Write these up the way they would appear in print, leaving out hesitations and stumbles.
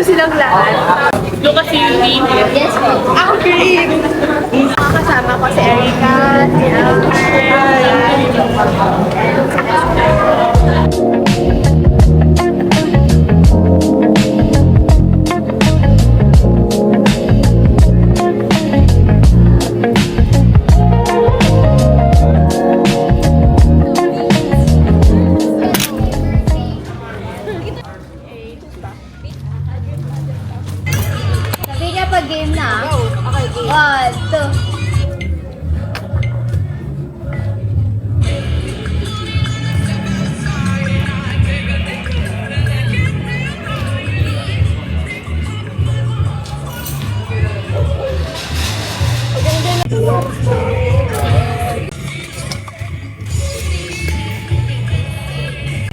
silang lahat. Lucas yung name. Yes po. Ako green. Kasama ko si Erica, si Sabi niya pag game na. Okay, game. 1, 2.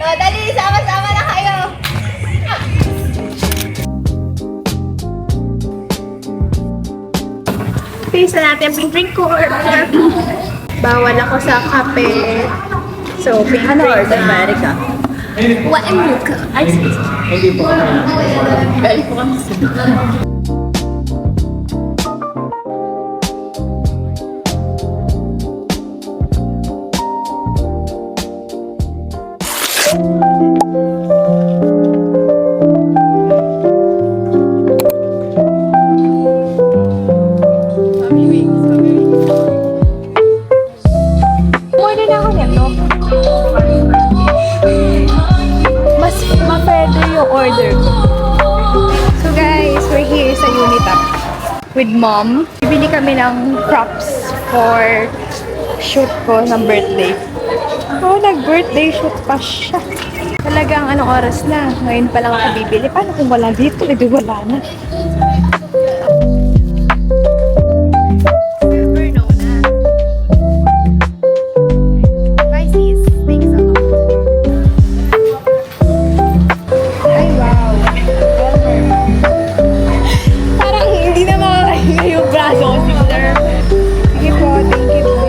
So, dali, sama-sama na kayo. Taste na natin yung pink ko. Bawal ako sa kape. So, pink Ano drink order ba, na. Erika? What and milk? Ice cream. Hindi po kami. Galing po kami sa Order na ako nito. Mas ma-feather yung order ko. So guys, we're here sa Unitap with mom. Bibili kami ng props for shoot ko ng birthday. Oh, nag-birthday shoot pa siya. Talagang anong oras na? Ngayon pa lang ako bibili. Paano kung wala dito? Eh, di wala na. Never know na. Bye, sis. Thanks a lot. Ay, wow. Parang hindi na makakahinga yung braso ko, sister. Sige po, thank you po.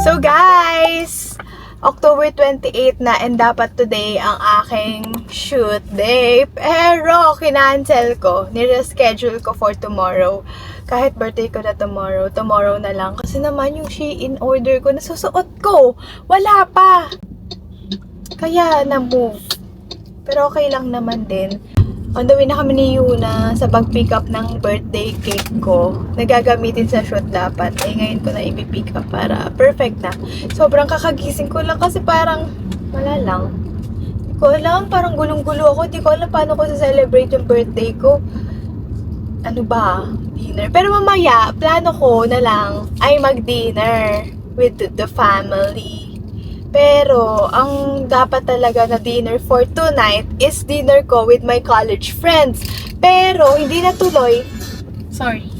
So guys, October 28 na and dapat today ang aking shoot day. Pero kinancel ko, nireschedule ko for tomorrow. Kahit birthday ko na tomorrow na lang. Kasi naman yung Shein order ko, nasusuot ko. Wala pa. Kaya na-move. Pero okay lang naman din. On the way na kami ni Yuna sa pag-pick up ng birthday cake ko. Nagagamitin sa shoot dapat. Eh ngayon ko na i-pick up para perfect na. Sobrang kakagising ko lang kasi parang wala lang. Hindi ko alam, parang gulong-gulo ako. Hindi ko alam paano ko sa-celebrate yung birthday ko. Ano ba? Dinner. Pero mamaya, plano ko na lang ay mag-dinner with the family. Pero, ang dapat talaga na dinner for tonight is dinner ko with my college friends. Pero, hindi natuloy. Sorry.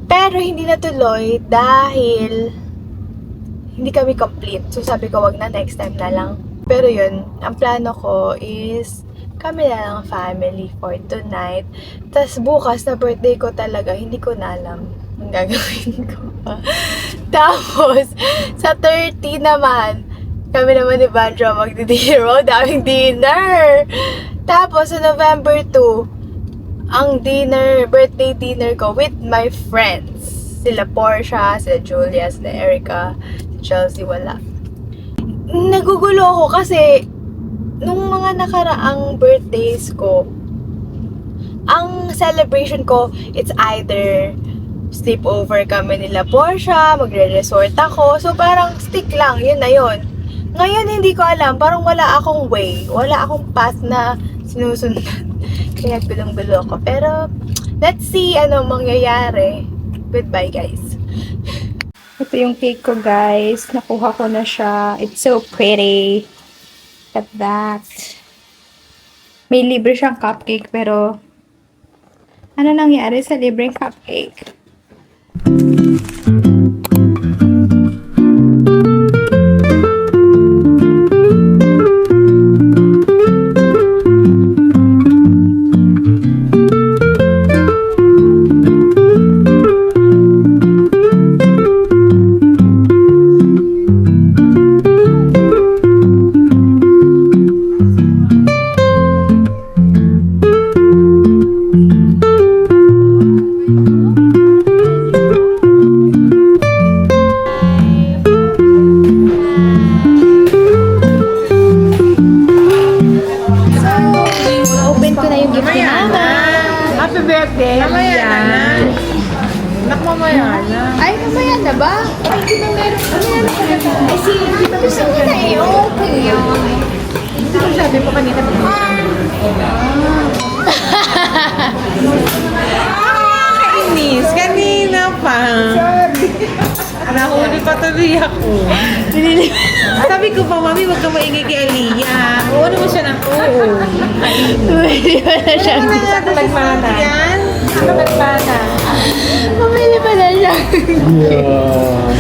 Pero, hindi natuloy dahil hindi kami complete. So, sabi ko, wag na, next time na lang. Pero yun, ang plano ko is kami na lang family for tonight. Tapos, bukas na birthday ko talaga, hindi ko na alam ang gagawin ko pa. Tapos, sa 30 naman, kami naman ni Bandra magdi-dinner. Oh, daming dinner! Tapos, sa November 2, ang birthday dinner ko with my friends. Sila Portia, sila Julia, sila Erica, si Chelsea, wala. Nagugulo ako kasi nung mga nakaraang birthdays ko, ang celebration ko, it's either sleepover kami nila Portia, magre-resort ako. So, parang stick lang, yun na yun. Ngayon, hindi ko alam. Parang wala akong way. Wala akong path na sinusundan. Kaya gulong-gulo ako. Pero, let's see ano mangyayari. Goodbye, guys. Ito yung cake ko, guys. Nakuha ko na siya. It's so pretty. Look at that. May libre siyang cupcake, pero ano nangyari sa libreng cupcake? Open ko na yung gift ni Mama. Happy birthday. Mamaya na. Nak, mamaya na. Ay, mamaya na ba? Ay, hindi na meron. Mamaya na pala ba? Ay, gusto niya na i-open yun. Hindi ko sabi ko kanina. Kainis. Kanina pa. Nahuli pa tuloy ako. Sabi ko pa, Mami, huwag ka maingay kay Aliyah. Oo naman siya ng oo. Pwede ba na siya? Ano na nagmana? Yan? Ano nagmana? Pwede ba na siya?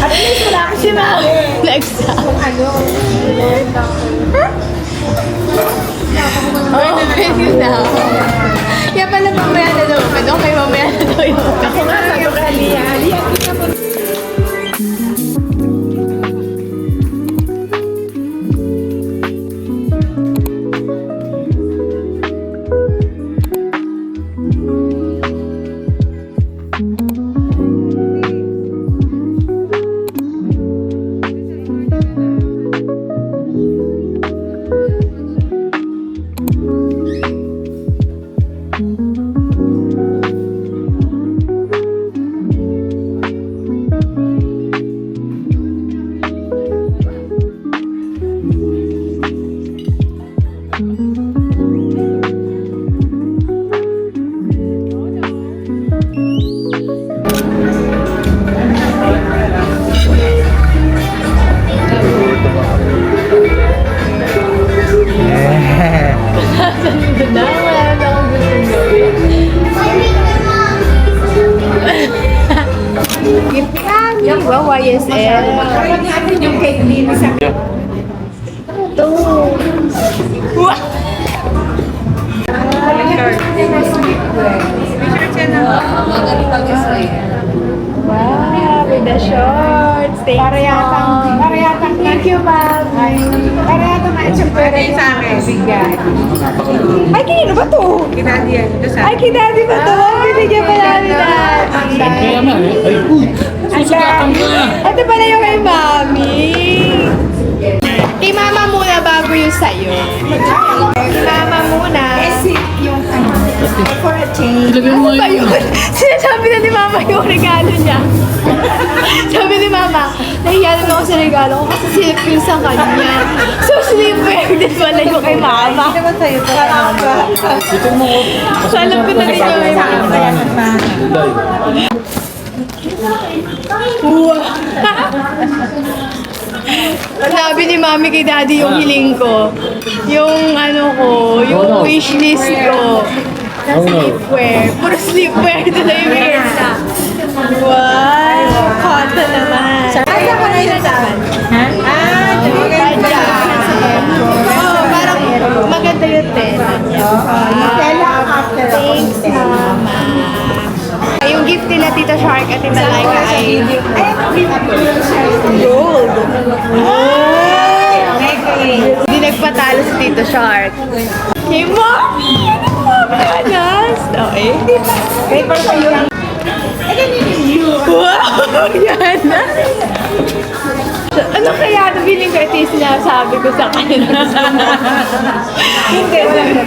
At least wala ako si Mama. Nagsa. Ano? Oo, pwede na. Kaya pala mamaya na daw open. Okay, mamaya na daw yung open. Ako nga sabi ko kay Aliyah. Aliyah, kita mo. Wow, YSL. Natin yung cake din sa Ito. Wow! Wow, with the shorts. Thank you. Thank you, ma'am. Para yata na sa akin. Bigyan. Ay, kanino ba to? Kinadi yan. Ito sa Ay, kay Daddy ba to? Binigyan pa namin Daddy. Kaya na eh. Ay, uy! Susukatan ko na! Ito pala yung kay Mami. Kay Mama muna bago yung sa'yo. Kay Mama muna. yung ano. For a change. Ilagay mo Ano ba ngayon. yun? Sinasabi na ni Mama yung regalo niya. Sabi ni Mama, nahiya naman ako sa regalo ko kasi silip yun sa kanya. So, sleepwear din pala yung kay Mama. Hindi naman sa'yo. Parang ba? Ito mo ko. So, alam ko na rin yung kay Mama. Sabi ni Mami kay Daddy yung hiling ko. Yung ano ko, yung wish list ko. Na sleepwear. Puro sleepwear na lang yung wear na. Wow! Cotton naman. Ay, ako na yun saan? Ha? Ah, Ganda. Oh, parang maganda yung tela niya. Tela after ako. Thanks, Mama. Yung gift nila Tita Shark at Tita Laika ay gold. Hindi nagpatalo si Tito Shark. Hey, Mommy! Ano mo manas? Okay. Paper pa yun. Wow! Yan na! Ano kaya ito feeling ko ito yung sinasabi ko sa kanila? Hindi, wala na.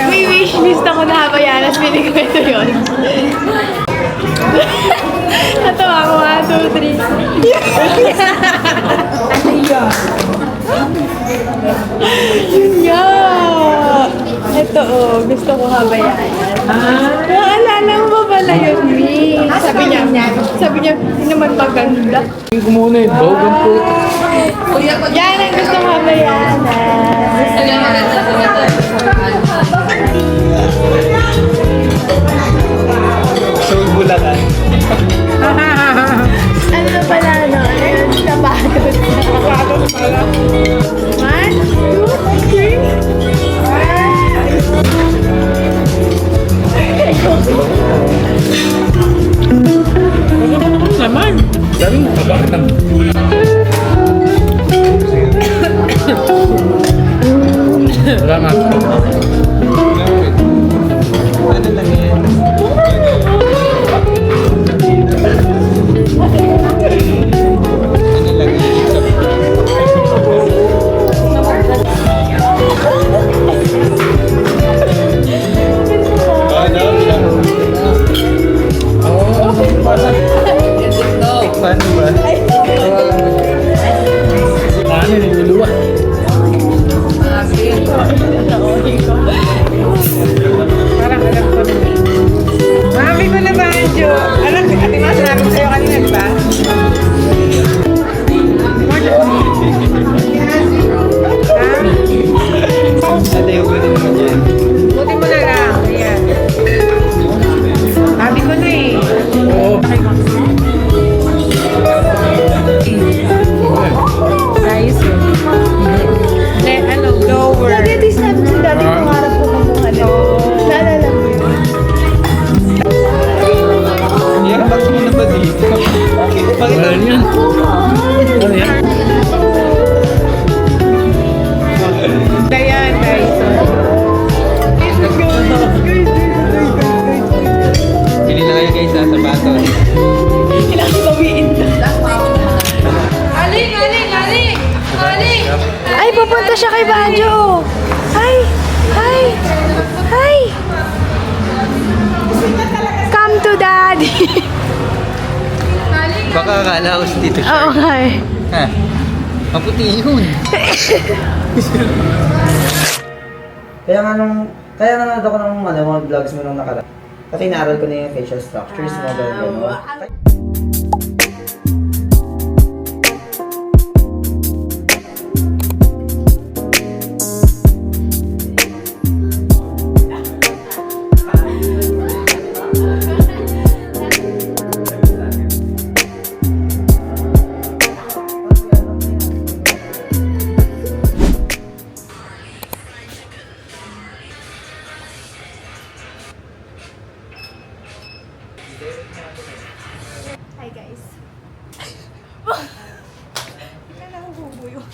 May wish list ako na habayanas, feeling ko ito yun. Natawa ko, 1, 2, 3. Yun nga! Ito gusto ko habayanas. Naalala mo ba pala yun, Mi? Sabi niya, hindi naman maganda. Hindi ko muna eh. Bogan po. Yan ang gusto ko habayanas. Soul bulakan. Ano na pala, no? Ano yung sapatos? Sapatos pala. 1, 2, 3. Naman. Sabi mo, bakit ang... Wala nga. Kala ko si Tito Oo Shark. nga eh. Ha? Maputi yun. Kaya nga nanonood ako ng mga vlogs mo nung nakaraan. Kasi inaaral ko na yung facial structures mo, gano'n. Hi guys. Hindi na nahuhubo yun.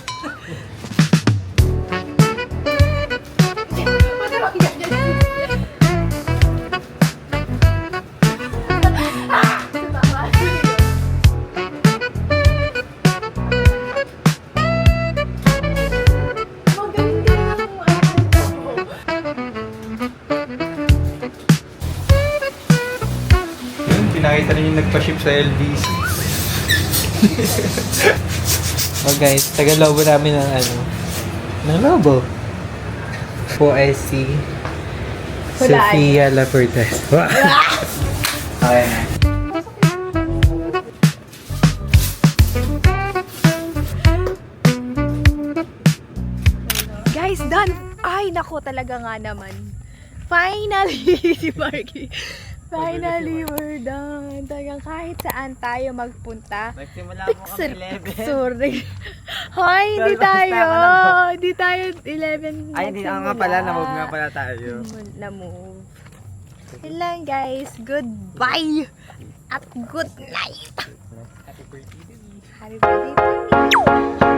Yun, pinakita rin yung nagpa-ship sa LBC. Oh guys, taga-lobo namin ng ano. Ng lobo. Po ay si Hulaan. Sofia Laportes. Okay na. Guys, done! Ay, nako talaga nga naman. Finally, si Marky. Finally, we're done. Talagang kahit saan tayo magpunta. Nagsimula mo kami 11. Sorry. Hoy, hindi Basta tayo. ka na, Hindi tayo 11. Ay, hindi nga pala. Na-move nga pala tayo. Na-move. Yun lang guys. Goodbye. At good night. Happy birthday to me. Happy birthday to me.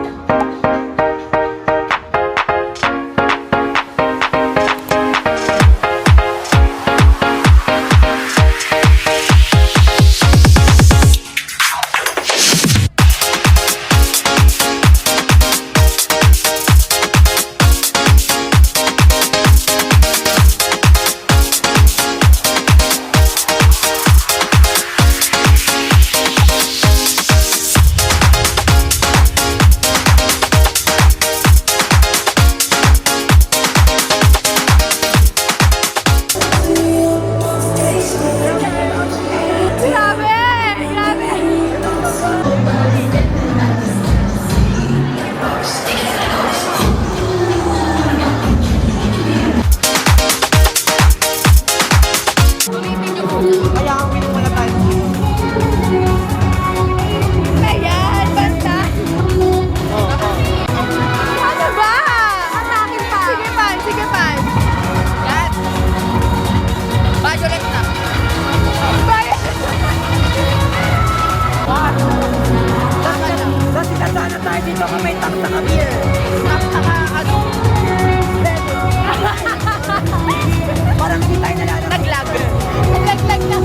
Naglag na.